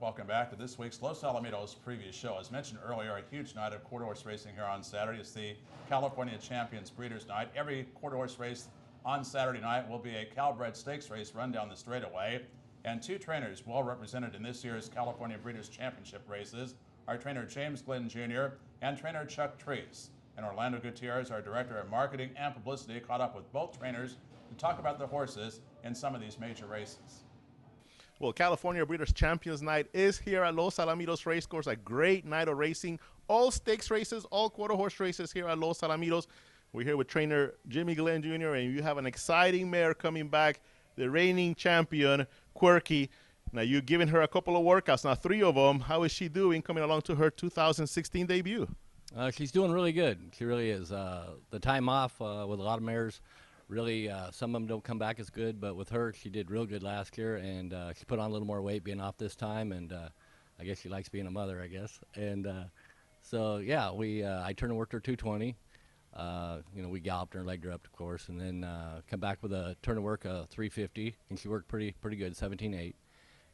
Welcome back to this week's Los Alamitos preview show. As mentioned earlier, a huge night of quarter horse racing here on Saturday. It's the California Champions Breeders' Night. Every quarter horse race on Saturday night will be a Calbred Stakes race run down the straightaway. And two trainers well represented in this year's California Breeders' Championship races are trainer James Glenn Jr. and trainer Chuck Treece. And Orlando Gutierrez, our director of marketing and publicity, caught up with both trainers to talk about the horses in some of these major races. Well, California Breeders' Champions Night is here at Los Alamitos Racecourse. A great night of racing. All stakes races, all quarter horse races here at Los Alamitos. We're here with trainer Jimmy Glenn Jr., and you have an exciting mare coming back, the reigning champion, Quirky. Now, you've given her a couple of workouts, now 3 of them. How is she doing coming along to her 2016 debut? She's doing really good. She really is. The time off with a lot of mares, really, some of them don't come back as good, but with her, she did real good last year, and she put on a little more weight being off this time, and I guess she likes being a mother, I guess. And so, yeah, I turned and worked her 220. We galloped her and legged her up, of course, and then come back with a turn and work 350, and she worked pretty good, 17.8.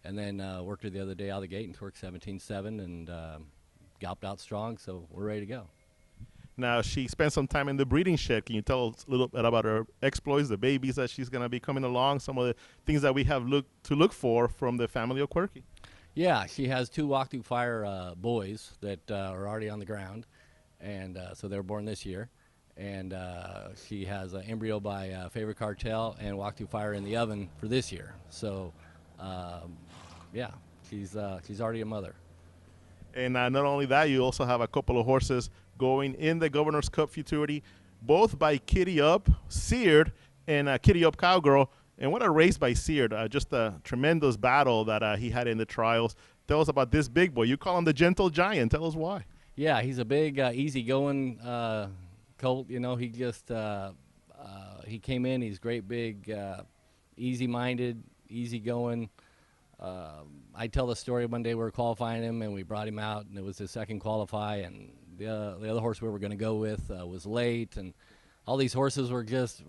And then worked her the other day out of the gate and she worked 17.7 and galloped out strong, so we're ready to go. Now, she spent some time in the breeding shed. Can you tell us a little bit about her exploits, the babies that she's going to be coming along, some of the things that we have to look for from the family of Quirky? Yeah, she has 2 walk through fire boys that are already on the ground, and so they were born this year. And she has an embryo by Favorite Cartel and walk through fire in the oven for this year. So, yeah, she's already a mother. And not only that, you also have a couple of horses going in the Governor's Cup Fatuity, both by Kitty Up, Seared, and Kitty Up Cowgirl. And what a race by Seared. Just a tremendous battle that he had in the trials. Tell us about this big boy. You call him the Gentle Giant. Tell us why. Yeah, he's a big, easy-going colt. You know, he just he came in. He's great, big, easy-minded, easy-going. I tell the story one day we were qualifying him, and we brought him out, and it was his second qualify, and the other horse we were going to go with was late, and all these horses were just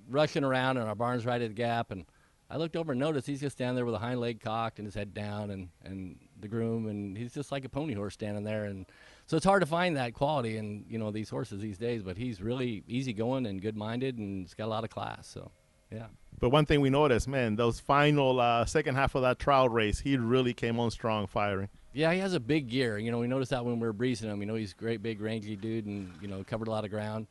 rushing around, and our barn's right at the gap, and I looked over and noticed he's just standing there with a hind leg cocked and his head down, and the groom, and he's just like a pony horse standing there, and so it's hard to find that quality in these horses these days, but he's really easygoing and good-minded, and he's got a lot of class, so yeah. But one thing we noticed, man, those final second half of that trial race, he really came on strong firing. Yeah, he has a big gear. We noticed that when we were breezing him. He's a great, big, rangy dude and, covered a lot of ground.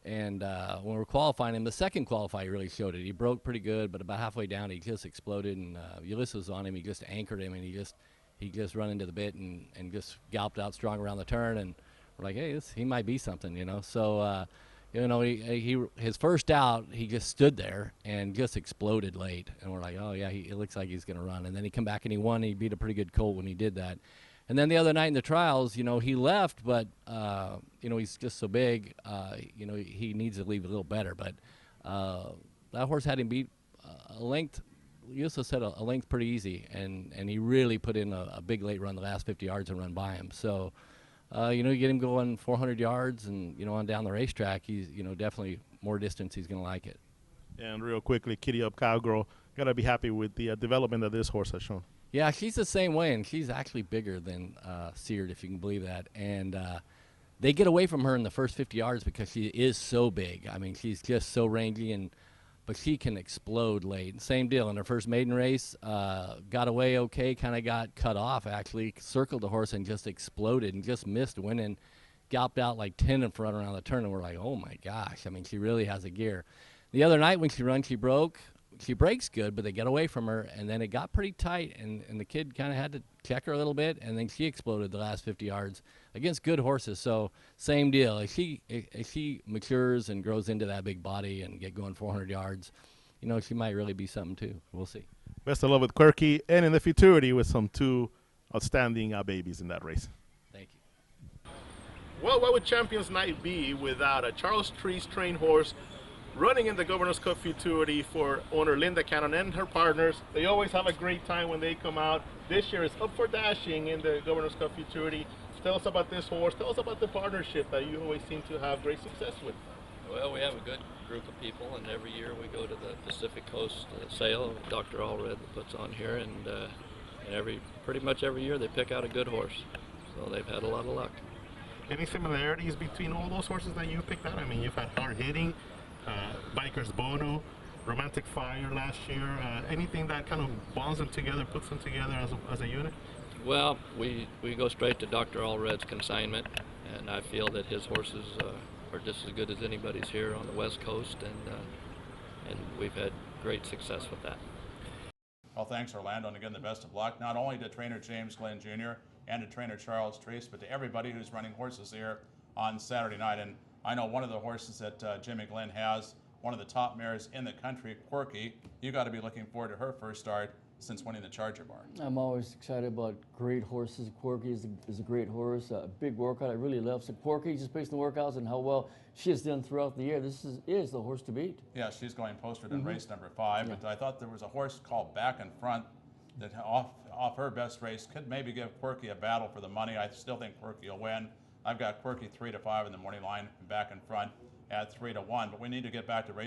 And when we were qualifying him, the second qualify, he really showed it. He broke pretty good, but about halfway down, he just exploded. And Ulysses was on him. He just anchored him, and he just run into the bit and just galloped out strong around the turn. And we're like, hey, he might be something, So, his first out, he just stood there and just exploded late. And we're like, oh, yeah, it looks like he's going to run. And then he come back and he won. He beat a pretty good colt when he did that. And then the other night in the trials, he left, but, he's just so big, he needs to leave a little better. But that horse had him beat a length. You also said a length pretty easy. And he really put in a big late run the last 50 yards and run by him. So, you get him going 400 yards and, on down the racetrack, he's, definitely more distance, he's going to like it. And real quickly, Kitty Up Cowgirl, got to be happy with the development that this horse has shown. Yeah, she's the same way, and she's actually bigger than Seared, if you can believe that. And they get away from her in the first 50 yards because she is so big. I mean, she's just so rangy, but she can explode late. Same deal. In her first maiden race, got away okay, kind of got cut off, actually, circled the horse and just exploded and just missed winning, galloped out like 10 in front around the turn, and we're like, oh, my gosh. I mean, she really has a gear. The other night when she runs, she broke. She breaks good, but they get away from her, and then it got pretty tight, and the kid kind of had to check her a little bit, and then she exploded the last 50 yards against good horses. So same deal. If she matures and grows into that big body and get going 400 yards, she might really be something too. We'll see. Best of luck with Quirky and in the Fatuity with some 2 outstanding babies in that race. Thank you. Well, what would Champions Night be without a Charles Treece trained horse running in the Governor's Cup Fatuity for owner Linda Cannon and her partners? They always have a great time when they come out. This year is up for dashing in the Governor's Cup Fatuity. Tell us about this horse. Tell us about the partnership that you always seem to have great success with. Well, we have a good group of people, and every year we go to the Pacific Coast sale. Dr. Allred puts on here, and and pretty much every year they pick out a good horse. So they've had a lot of luck. Any similarities between all those horses that you picked out? I mean, you've had Hard Hitting, Biker's Bono, Romantic Fire last year. Anything that kind of bonds them together, puts them together as a unit? Well, we go straight to Dr. Allred's consignment, and I feel that his horses are just as good as anybody's here on the West Coast, and we've had great success with that. Well, thanks, Orlando, and again, the best of luck, not only to trainer James Glenn Jr. and to trainer Charles Treece, but to everybody who's running horses here on Saturday night. And I know one of the horses that Jimmy Glenn has, one of the top mares in the country, Quirky. You got to be looking forward to her first start since winning the Charger Bar. I'm always excited about great horses. Quirky is a great horse, a big workout. I really love so Quirky, just based on the workouts and how well she has done throughout the year. This is the horse to beat. Yeah, she's going posted in race number 5, but I thought there was a horse called Back in Front that off her best race could maybe give Quirky a battle for the money. I still think Quirky will win. I've got Quirky 3-5 in the morning line and Back in Front at 3-1, but we need to get back to race.